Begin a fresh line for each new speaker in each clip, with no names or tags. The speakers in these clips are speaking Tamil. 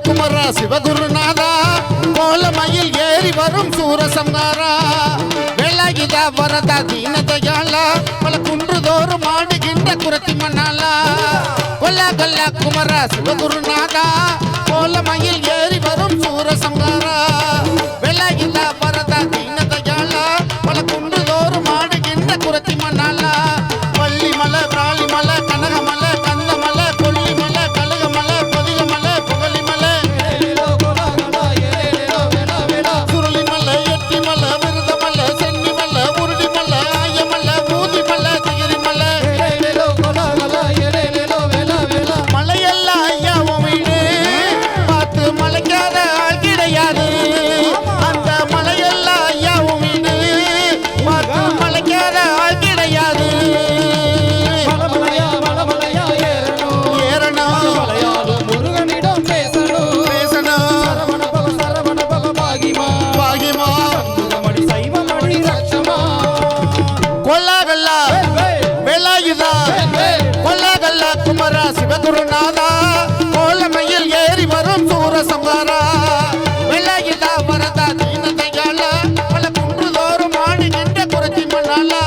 குமரா சிவகுருநாதா கோலமயில் ஏறி வரும் சூரசம்ஹாரா வேலாயுதா வரதா தீனதயாளா பல குன்றுதோறும் ஆடுகின்ற குரத்தி மண்ணாலா கொல்லா கொல்லா குமரா சிவகுருநாதா கோலமயில் ஏறி வரும் சூரசம்ஹாரா வேலாயுதா வரதா தீனதயாளா பல குன்றுதோறும் ஆடுகின்ற குரத்தி மண்ணாலா பள்ளிமலை பிராளிமலை கனகமலை கந்தமலை கொல்லிமலை கழுகமலை பொதிகமலை புகழிமலை சுருளிமலை எட்டிமலை விருதமலை சென்னிமலை உருடிமலை ஆயமலை ஊதிமலை திகிரிமலை மலையெல்லாம் ஐயாவும் வீடு பார்த்து மலைக்காத ஆள் கிடையாது அந்த மலையெல்லாம் ஐயாவும் வீடு பார்த்து மலைக்காத ஆள் கிடையாது குமரா சிவகுருநாதா கோலமயில் ஏறி வரும் சூரசம்ஹாரா வேலாயுதா வரதா தீனதயாளா பல குன்றுதோறும் ஆடுகின்ற குரத்தி மண்ணாலா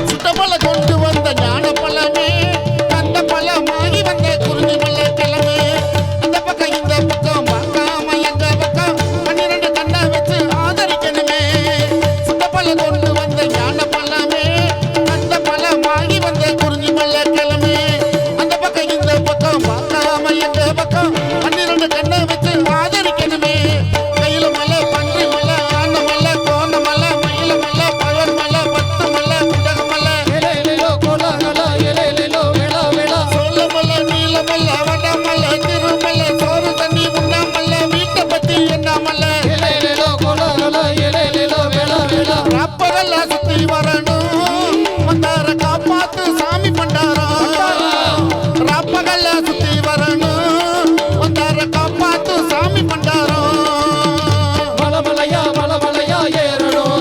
சுத்தமல கொண்டு வந்த ஞான பழமே பழமாகி வந்த குறிஞ்சிமலை கிழமை அந்த பக்கம் இந்த பக்கம் பார்க்காம எங்க பக்கம் 12 கண்ணை வச்சு ஆதரிக்கணுமே சுத்தப்பழ கொண்டு வந்த ஞான பழமே அந்த பழமாகி வந்த குறிஞ்சிமலை கிழமை அந்த பக்கம் இந்த பக்கம் பார்க்காம எங்க பக்கம் 12 கண்ணை வச்சு ஆதரிக்கணுமே கையில மலை பன்றி மலை ஆன மலை கோண மலை மயில மலை பழன் மலை பத்து மலை குண்டகமலை சொல்லமலை நீலமலை வடமலை திருமலை சோறு தண்ணி உண்ணாமலை வீட்டை பத்தி எண்ணாமலை ரப்பகல்ல சுத்தி வரணும் வந்தார காப்பாத்து சாமி பண்டாரம் ரப்பகல்ல சுத்தி வரணும் வந்தார காப்பாத்து சாமி பண்டாரம்
மலமலையா ஏறணும்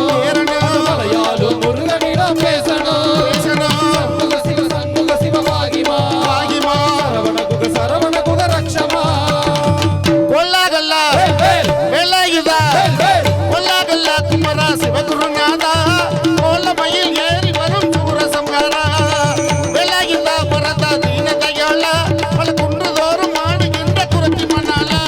மலையாலும் முருகனிடம் பேசணும் சண்முக சிவ பாகிமா சரவண குக ரட்சமா
கொல்லாகல்லா வேலாயுதா கொல்லாகல்லா குமரா சிவகுருநாதா கோலமயில் ஏறி வரும் சூரசம்ஹாரா வேலாயுதா வரதா தீனதயாளா பல குன்றுதோறும் ஆடுகின்ற குரத்தி மண்ணாலா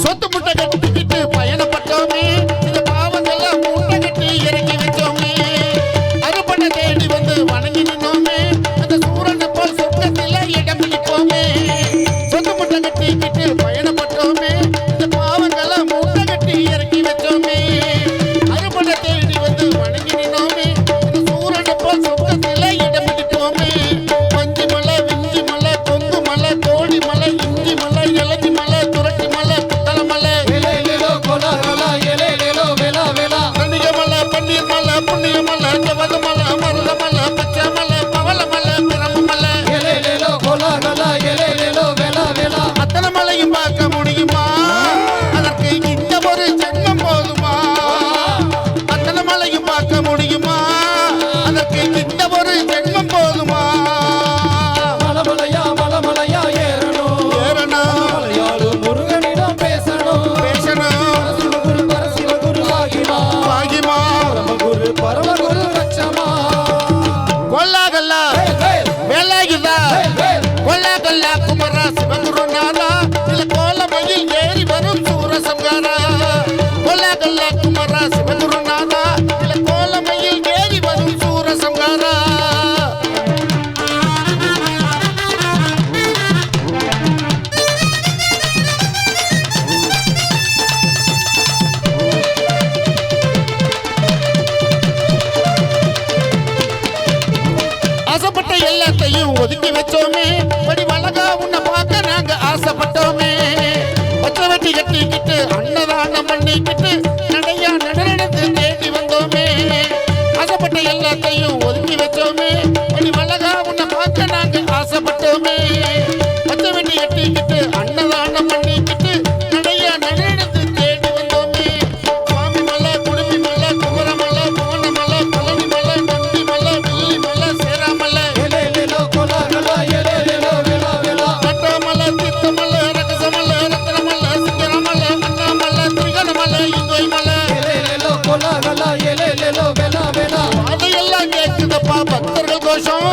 சொத்து முட்டை கட்டிக்கிட்டு பயணப்பட்டோமே இந்த பாவங்கள்லாம் மூட்டை கட்டி இறக்கி வச்சோமே அறுபண்ண தேடி வந்து வணங்கி நின்னோமே அந்த சூரனை போல் சொர்க்கத்தில் இடம் பிடிப்போமே சொத்து முட்டை கட்டிக்கிட்டு பயணப்பட்டோமே இந்த பாவங்கள்லாம் மூட்டை கட்டி இறக்கி வச்சோமே அறுபண்ண தேடி வந்து வணங்கி நின்னோமே அந்த சூரனை போல் சொர்க்கத்தில் இடம் பிடிப்போமே பஞ்சு மலை விஞ்சி மலை கொங்கு மலை தோடி மலை இஞ்சி மலை இளஞ்சி மலை துரட்டி மலை பன்னீர் மலை புண்ணிய மலை ஜவது மலை மருத மலை பச்சை மலை பவள மலை பிரம மலை அத்தனை மலையும் பார்க்க முடியுமா அதற்கு இந்த ஒரு ஜென்மம் போதுமா அத்தனை மலையும் பார்க்க முடியுமா அதற்கு இந்த ஒரு ஜென்மம் போதுமா
மலமலையா ஏறணும் மலையாலும் முருகனிடம் பேசணும் சிவகுரு பாகிமா பரமகுரு ரட்சமா
கொல்லாகல்லா வேலாயுதா கொல்லாகல்லா குமரா சிவகுருநாதா இல்ல கோலமயில் ஏறி வரும் சூரசம்ஹாரா கொல்லாகல்லா குமரா சிவகுருநாதா இல்ல கோலமயில் ஏறி வரும் சூரசம்ஹாரா எல்லாத்தையும் எல்லாத்தையும் ஒதுக்கி வச்சோமே படி வழகா உன்னை பார்க்க நாங்க ஆசைப்பட்டோமே பச்சை வெட்டி கட்டிக்கிட்டு அன்னதானம் பண்ணிக்கிட்டு நடையா நடந்து தேடி வந்தோமே ஆசைப்பட்ட எல்லாத்தையும் ஒதுக்கி வச்சோமே படி வழகா உன்னை பார்க்க நாங்க ஆசைப்பட்டோமே பச்சை வெட்டி கட்டிக்கிட்டு அன்னதானம் பண்ணிக்கிட்டு நடையா நடந்து தேடி வந்தோமே சுவாமி மலை குடுமி மலை குமரமலை புவனமலை பழனி மலை நந்தி மலை வெள்ளி மலை சேராமலை
எலேலேலோ கோலாகலா எலேலேலோ வேலா வேலா
கட்டமலை தீர்த்தமலை ரகசமலை ரத்னமலை சிங்கரமலை அண்ணாமலை திரிகணமலை இங்கோய் மலை
எலேலேலோ கோலாகலா எலேலேலோ வேலா வேலா
அதையெல்லாம் கேட்குதப்பா பக்தர்கள் கோஷம்